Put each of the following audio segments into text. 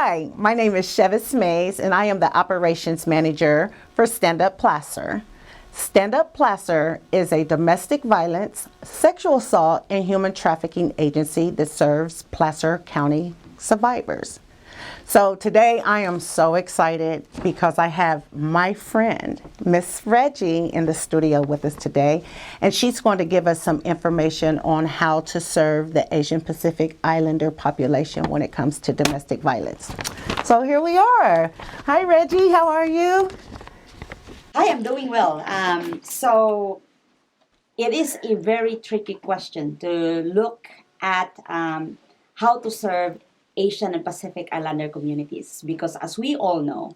Hi, my name is Chevis Mays, and I am the Operations Manager for Stand Up Placer. Stand Up Placer is a domestic violence, sexual assault, and human trafficking agency that serves Placer County survivors. So today I am so excited because I have my friend, Miss Reggie, in the studio with us today, and she's going to give us some information on how to serve the Asian Pacific Islander population when it comes to domestic violence. So here we are. Hi Reggie, how are you? Hi, I'm doing well. So it is a very tricky question to look at how to serve Asian and Pacific Islander communities because, as we all know,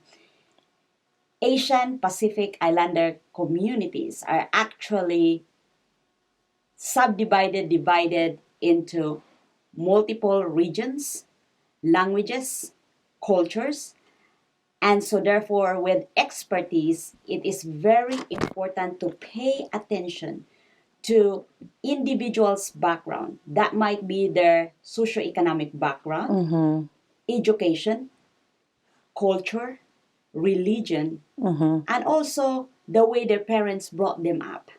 Asian Pacific Islander communities are actually divided into multiple regions, languages, cultures. And so, therefore, with expertise, it is very important to pay attention to individuals' background. That might be their socioeconomic background, education, culture, religion, and also the way their parents brought them up.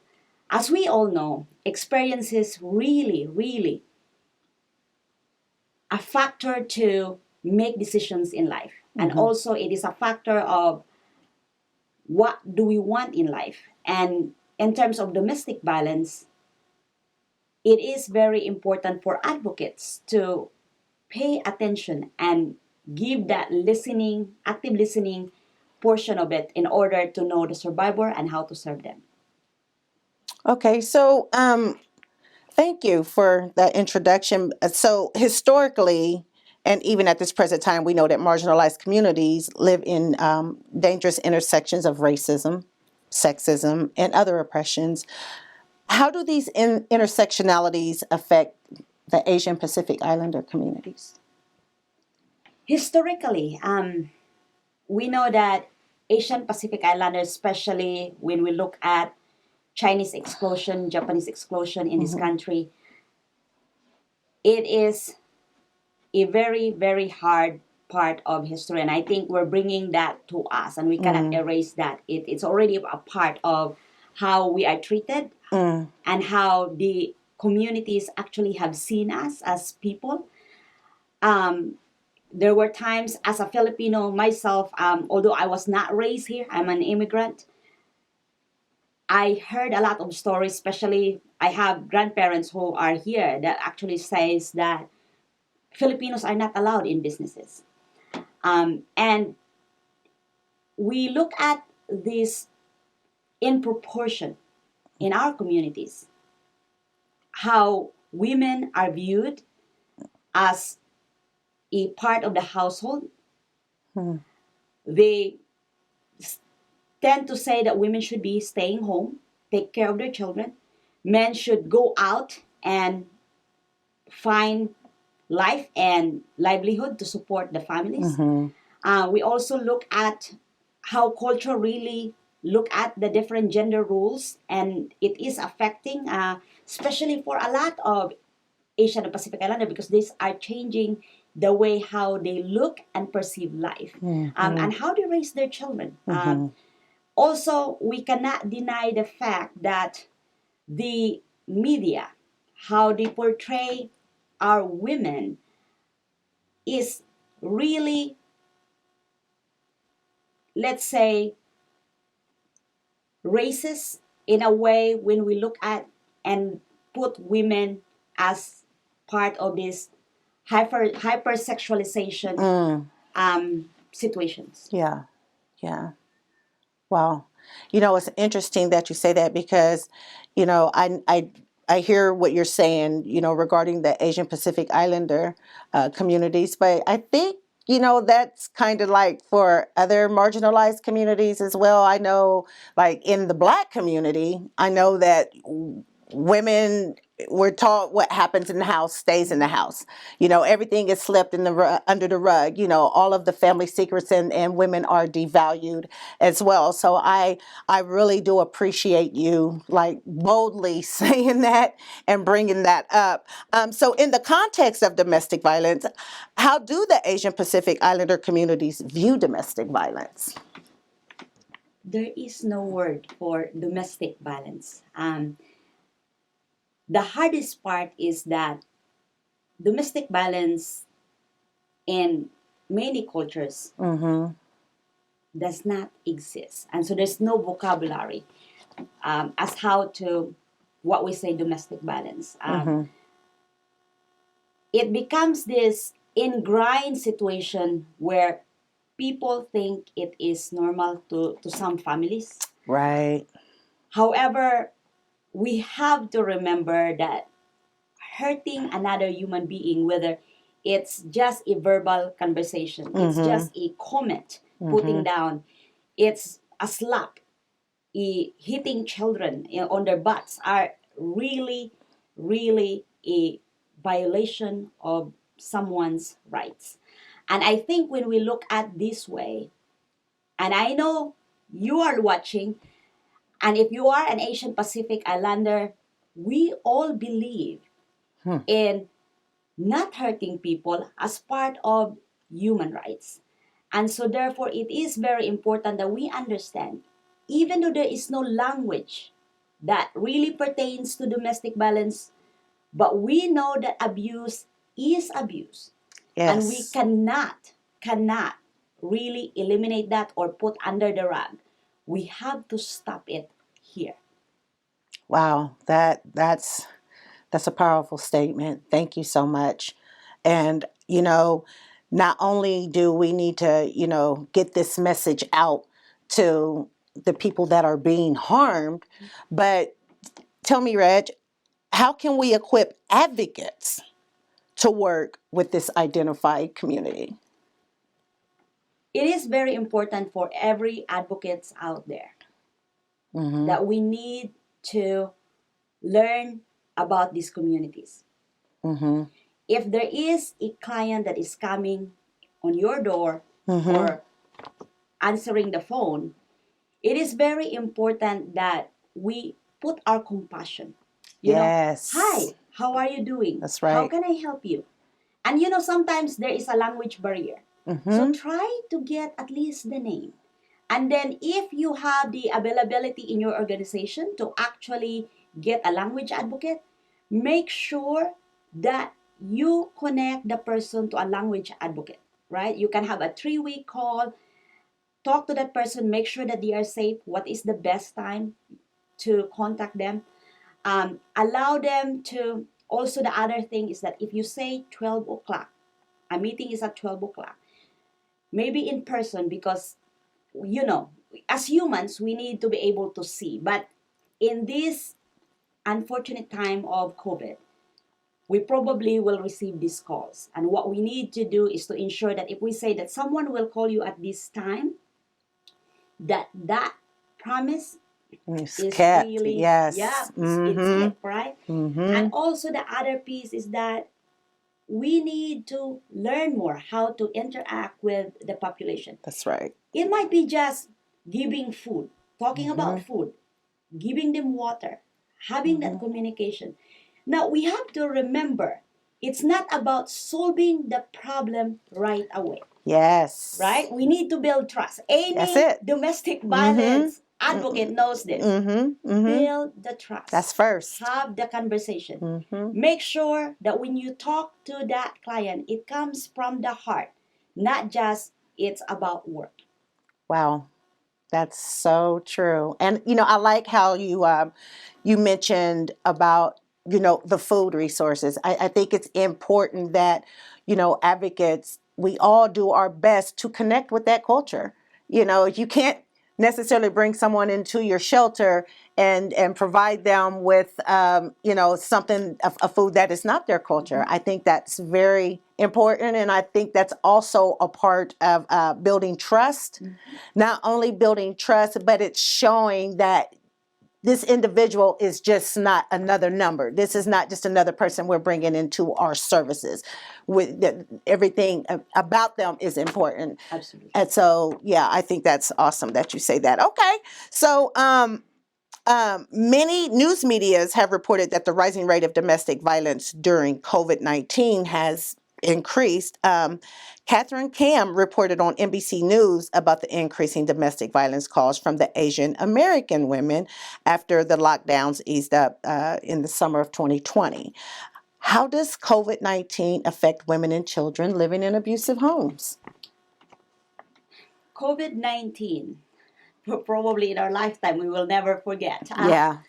As we all know, experiences really a factor to make decisions in life. And also it is a factor of what do we want in life. And in terms of domestic violence, it is very important for advocates to pay attention and give that listening, active listening portion of it in order to know the survivor and how to serve them. Okay, so thank you for that introduction. So historically, and even at this present time, we know that marginalized communities live in dangerous intersections of racism, sexism, and other oppressions. How do these intersectionalities affect the Asian Pacific Islander communities? Historically, we know that Asian Pacific Islanders, especially when we look at Chinese exclusion, Japanese exclusion in this country, it is a very hard part of history. And I think we're bringing that to us and we cannot erase that. It's already a part of how we are treated and how the communities actually have seen us as people. There were times as a Filipino myself, although I was not raised here, I'm an immigrant. I heard a lot of stories, especially I have grandparents who are here that actually says that Filipinos are not allowed in businesses. And we look at this in proportion in our communities, how women are viewed as a part of the household. They tend to say that women should be staying home, take care of their children. Men should go out and find life and livelihood to support the families. We also look at how culture really look at the different gender roles, and it is affecting, especially for a lot of Asian and Pacific Islander, because these are changing the way how they look and perceive life, and how they raise their children. Also, we cannot deny the fact that the media, how they portray our women, is really, let's say, racist in a way when we look at and put women as part of this hypersexualization situations. Yeah, yeah. Wow. It's interesting that you say that because, I hear what you're saying, regarding the Asian Pacific Islander communities, but I think, that's kind of like for other marginalized communities as well. I know, like in the Black community, I know that women we're taught what happens in the house stays in the house. Everything is slipped in the under the rug. All of the family secrets, and women are devalued as well. So I really do appreciate you like boldly saying that and bringing that up. So in the context of domestic violence, how do the Asian Pacific Islander communities view domestic violence? There is no word for domestic violence. The hardest part is that domestic violence in many cultures does not exist. And so there's no vocabulary as how to what we say domestic violence. It becomes this ingrained situation where people think it is normal to some families. Right. However, we have to remember that hurting another human being, whether it's just a verbal conversation, it's just a comment, putting down, it's a slap, hitting children on their butts, are really, really a violation of someone's rights. And I think when we look at this way, and I know you are watching, and if you are an Asian Pacific Islander, we all believe in not hurting people as part of human rights. And so therefore, it is very important that we understand, even though there is no language that really pertains to domestic violence, but we know that abuse is abuse. Yes. And we cannot really eliminate that or put under the rug. We have to stop it here. Wow, that's a powerful statement. Thank you so much. And not only do we need to, get this message out to the people that are being harmed, but tell me, Reg, how can we equip advocates to work with this identified community? It is very important for every advocate out there that we need to learn about these communities. If there is a client that is coming on your door or answering the phone, it is very important that we put our compassion. Yes. Hi, how are you doing? That's right. How can I help you? And sometimes there is a language barrier. So try to get at least the name. And then if you have the availability in your organization to actually get a language advocate, make sure that you connect the person to a language advocate, right? You can have a 3-week call, talk to that person, make sure that they are safe. What is the best time to contact them? Allow them to, also the other thing is that if you say 12 o'clock, a meeting is at 12 o'clock, maybe in person, because as humans, we need to be able to see. But in this unfortunate time of COVID, we probably will receive these calls. And what we need to do is to ensure that if we say that someone will call you at this time, that promise is kept. really, Yes. it's kept, right? And also the other piece is that we need to learn more how to interact with the population. That's right. It might be just giving food, talking about food, giving them water, having that communication. Now, we have to remember, it's not about solving the problem right away. Yes. Right? We need to build trust. That's it. Any domestic violence advocate knows this. Build the trust. That's first. Have the conversation. Make sure that when you talk to that client, it comes from the heart, not just it's about work. Wow. That's so true. And, I like how you mentioned about, the food resources. I think it's important that, advocates, we all do our best to connect with that culture. You can't necessarily bring someone into your shelter and provide them with, something, a food that is not their culture. I think that's very important. And I think that's also a part of building trust. Not only building trust, but it's showing that this individual is just not another number. This is not just another person we're bringing into our services. Everything about them is important. Absolutely. And so, yeah, I think that's awesome that you say that. Okay. So, many news medias have reported that the rising rate of domestic violence during COVID-19 has increased. Catherine Cam reported on NBC News about the increasing domestic violence calls from the Asian American women after the lockdowns eased up in the summer of 2020. How does COVID-19 affect women and children living in abusive homes? COVID-19, probably in our lifetime, we will never forget. Yeah.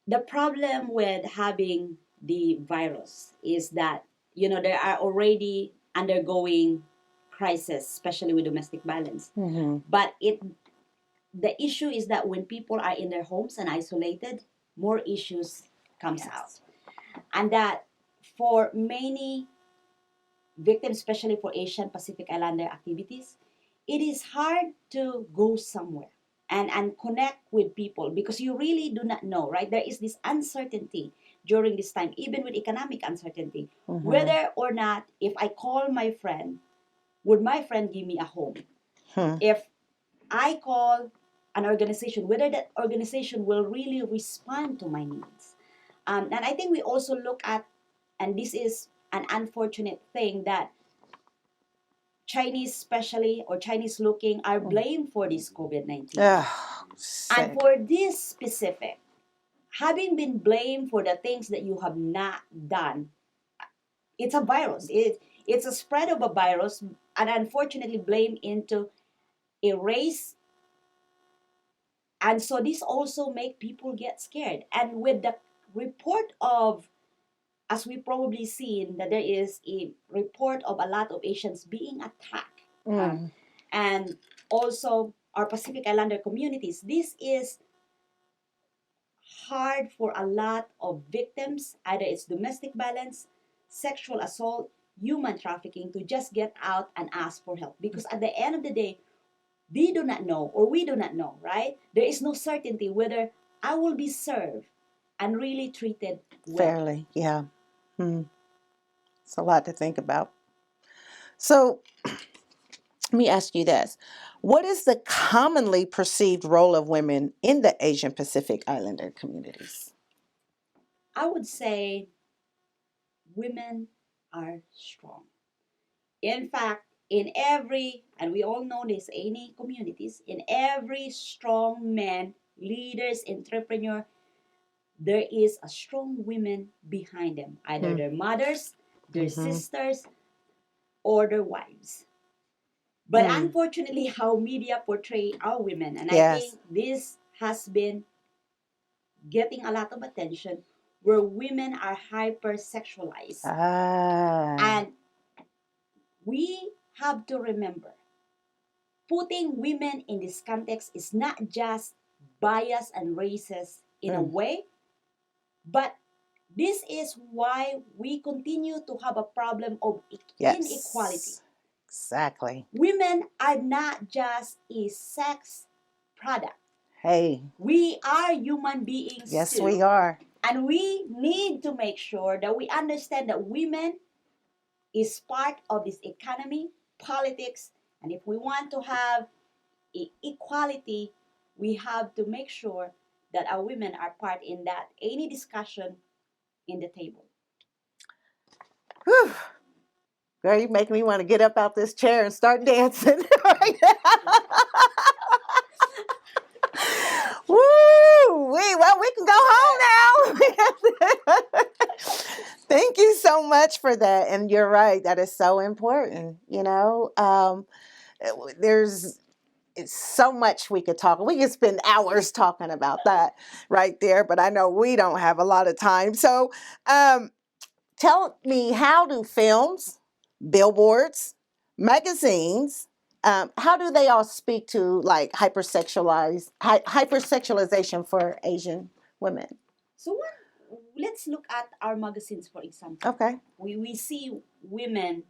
The problem with having the virus is that, they are already undergoing crisis, especially with domestic violence. Mm-hmm. But the issue is that when people are in their homes and isolated, more issues comes out. And that for many victims, especially for Asian Pacific Islander activities, it is hard to go somewhere and connect with people because you really do not know, right? There is this uncertainty during this time, even with economic uncertainty, whether or not if I call my friend, would my friend give me a home? If I call an organization, whether that organization will really respond to my needs. And I think we also look at, and this is an unfortunate thing, that Chinese especially, or Chinese looking, are blamed for this COVID-19. And for this specific, having been blamed for the things that you have not done, it's a virus. It's a spread of a virus, and unfortunately blamed into a race. And so this also make people get scared. And with the report of, as we probably seen, that there is a report of a lot of Asians being attacked. And also our Pacific Islander communities. This is hard for a lot of victims, either it's domestic violence, sexual assault, human trafficking, to just get out and ask for help. Because at the end of the day, they do not know, or we do not know, right? There is no certainty whether I will be served and really treated well. Fairly, yeah. It's a lot to think about. So let me ask you this. What is the commonly perceived role of women in the Asian Pacific Islander communities? I would say women are strong. In fact, in every, and we all know this, any communities, in every strong man, leaders, entrepreneur, there is a strong women behind them, either their mothers, their sisters, or their wives. But unfortunately, how media portray our women, and I think this has been getting a lot of attention, where women are hypersexualized. And we have to remember, putting women in this context is not just bias and racist in a way, but this is why we continue to have a problem of inequality. Exactly. Women are not just a sex product. Hey. We are human beings Yes, too. we are. And we need to make sure that we understand that women is part of this economy, politics, and if we want to have equality, we have to make sure that our women are part in that any discussion in the table. Whew. Girl, you make me want to get up out this chair and start dancing right now. Woo! Well, we can go home now. Thank you so much for that. And you're right. That is so important. There's so much we could talk. We could spend hours talking about that right there, but I know we don't have a lot of time. So tell me, how do films, billboards, magazines, how do they all speak to like hypersexualization for Asian women? So let's look at our magazines, for example. Okay. We see women,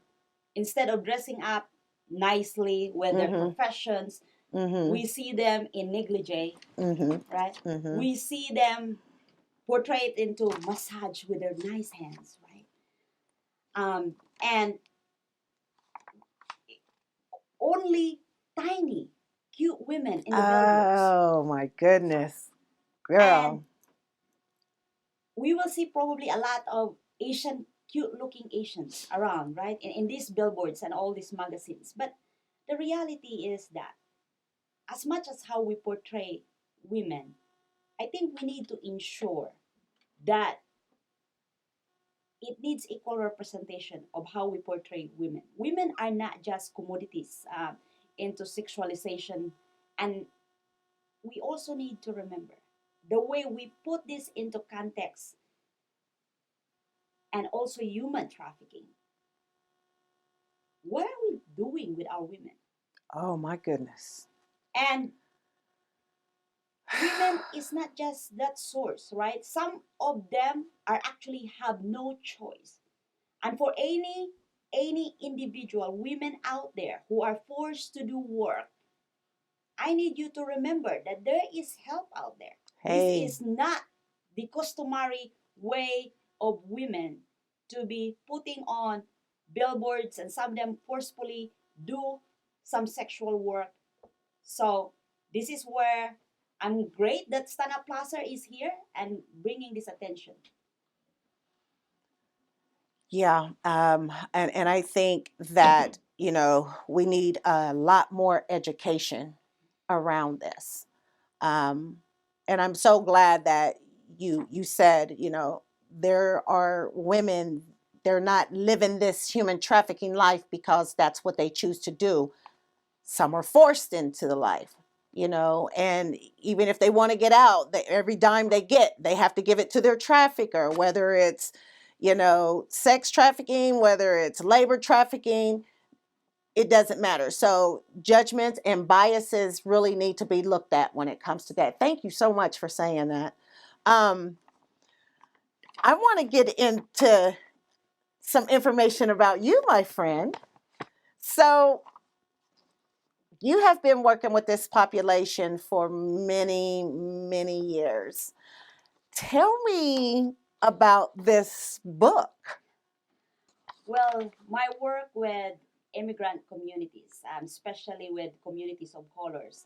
instead of dressing up nicely with their professions, Mm-hmm. We see them in negligee, Mm-hmm. right? Mm-hmm. We see them portrayed into massage with their nice hands, right? And only tiny, cute women in the billboards. Oh my goodness, And girl. we will see probably a lot of Asian, cute looking Asians around, right? In these billboards and all these magazines. But the reality is that as much as how we portray women, I think we need to ensure that it needs equal representation of how we portray women. Women are not just commodities into sexualization, and we also need to remember the way we put this into context and also human trafficking. What are we doing with our women? Oh my goodness. And women is not just that source, right? Some of them are actually have no choice. And for any individual women out there who are forced to do work, I need you to remember that there is help out there. This Hey. is not the customary way of women to be putting on billboards and some of them forcefully do some sexual work. So this is where I'm great that Stand Up Plaza is here and bringing this attention. Yeah, and I think that we need a lot more education around this, um, and I'm so glad that you said there are women, they're not living this human trafficking life because that's what they choose to do. Some are forced into the life, and even if they want to get out, every dime they get, they have to give it to their trafficker, whether it's, sex trafficking, whether it's labor trafficking, it doesn't matter. So judgments and biases really need to be looked at when it comes to that. Thank you so much for saying that. Um, I want to get into some information about you, my friend. So you have been working with this population for many, many years. Tell me about this book. Well, my work with immigrant communities, especially with communities of colors,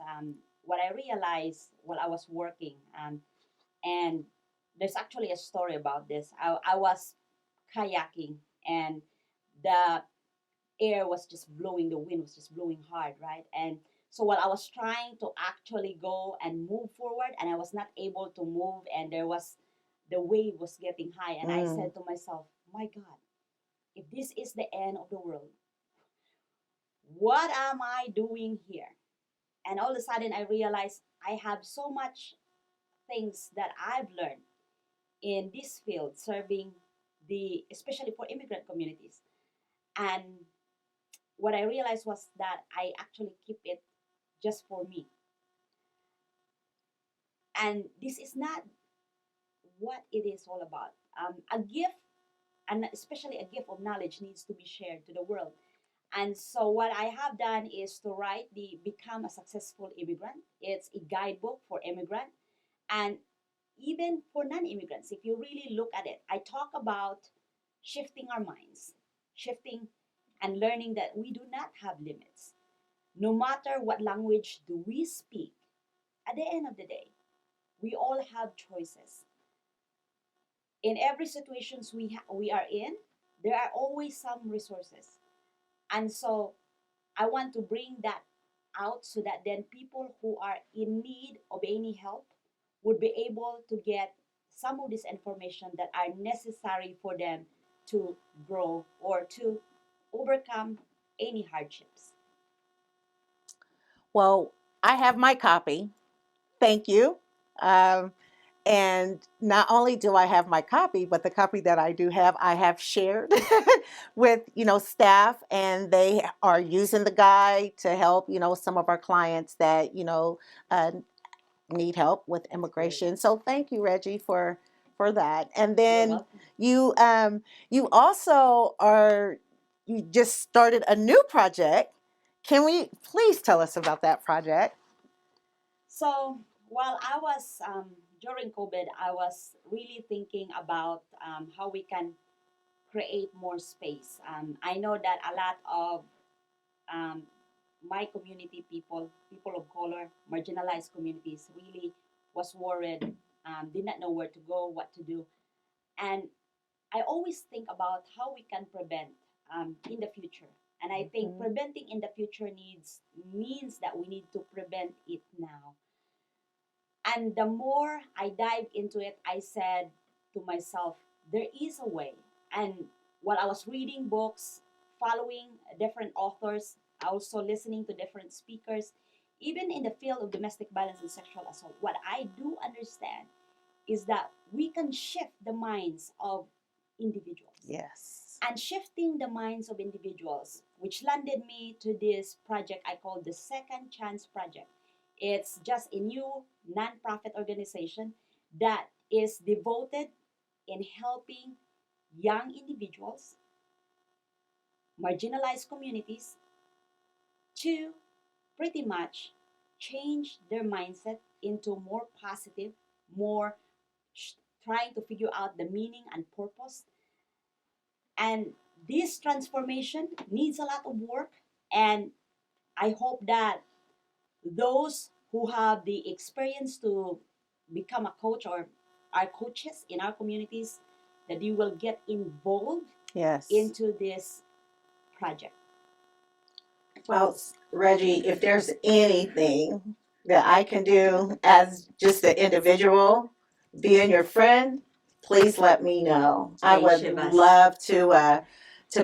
what I realized while I was working, and there's actually a story about this. I was kayaking, and the air was just blowing, the wind was just blowing hard, right? And so while I was trying to actually go and move forward, and I was not able to move, and the wave was getting high, and I said to myself, my God, if this is the end of the world, what am I doing here? And all of a sudden, I realized I have so much things that I've learned in this field, serving especially for immigrant communities. And what I realized was that I actually keep it just for me. And this is not what it is all about. A gift, and especially a gift of knowledge, needs to be shared to the world. And so what I have done is to write the Become a Successful Immigrant. It's a guidebook for immigrant and even for non-immigrants. If you really look at it, I talk about shifting our minds, shifting and learning that we do not have limits. No matter what language do we speak, at the end of the day, we all have choices. In every situations we are in, there are always some resources. And so I want to bring that out so that then people who are in need of any help would be able to get some of this information that are necessary for them to grow or to overcome any hardships. Well, I have my copy. Thank you. Um, and not only do I have my copy, but the copy that I do have, I have shared with staff, and they are using the guide to help some of our clients that uh, need help with immigration. So thank you, Reggie, for that. And You're then welcome. you also you just started a new project. can we please tell us about that project? So while I was during COVID, I was really thinking about how we can create more space. I know that a lot of um, my community people of color, marginalized communities, really was worried, did not know where to go, what to do, and I always think about how we can prevent in the future. And I think preventing in the future means that we need to prevent it now. And the more I dived into it, I said to myself, there is a way. And while I was reading books, following different authors, also listening to different speakers, even in the field of domestic violence and sexual assault, what I do understand is that we can shift the minds of individuals. Yes. And shifting the minds of individuals, which landed me to this project I call the Second Chance Project. It's just a new nonprofit organization that is devoted in helping young individuals, marginalized communities, to pretty much change their mindset into more positive, more trying to figure out the meaning and purpose. And this transformation needs a lot of work. And I hope that those who have the experience to become a coach or are coaches in our communities, that you will get involved Yes. into this project. Well, Reggie, if there's anything that I can do as just an individual, being your friend, please let me know. I would love to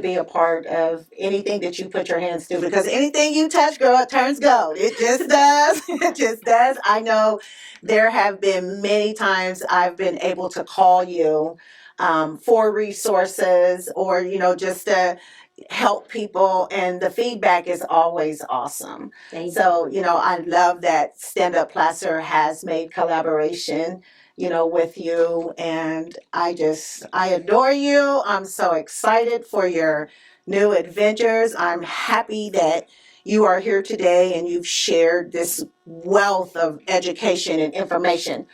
be a part of anything that you put your hands to, because anything you touch, girl, it turns gold. It just does. It just does. I know there have been many times I've been able to call you for resources, or just to help people, and the feedback is always awesome. So I love that Stand Up Placer has made collaboration with you, and I adore you. I'm so excited for your new adventures. I'm happy that you are here today and you've shared this wealth of education and information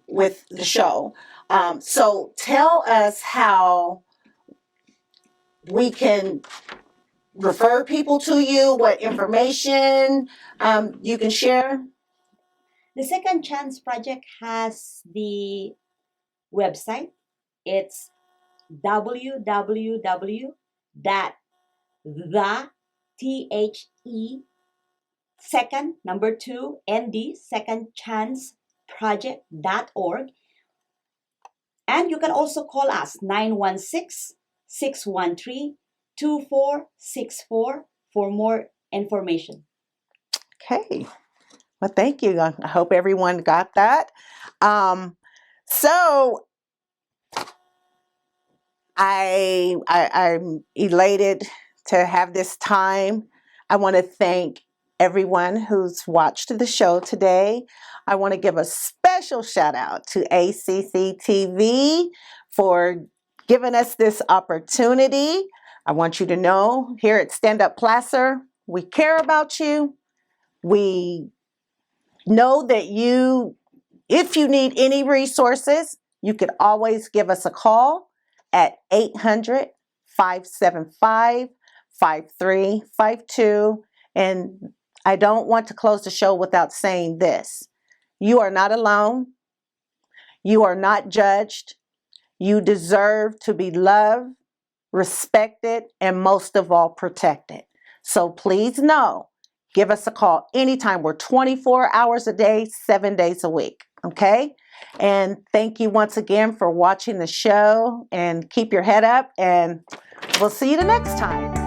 with the show. So tell us how we can refer people to you, what information you can share. The Second Chance Project has the website. It's www.the second number two nd second chance project.org. And you can also call us 916-613-2464 for more information. Okay. Well, thank you. I hope everyone got that. So I'm elated to have this time. I want to thank everyone who's watched the show today. I want to give a special shout out to ACC TV for giving us this opportunity. I want you to know here at Stand Up Placer, we care about you. We know that if you need any resources, you could always give us a call at 800-575-5352. And I don't want to close the show without saying this. You are not alone. You are not judged. You deserve to be loved, respected, and most of all, protected. So please know, give us a call anytime. We're 24 hours a day, 7 days a week. Okay? And thank you once again for watching the show, and keep your head up, and we'll see you the next time.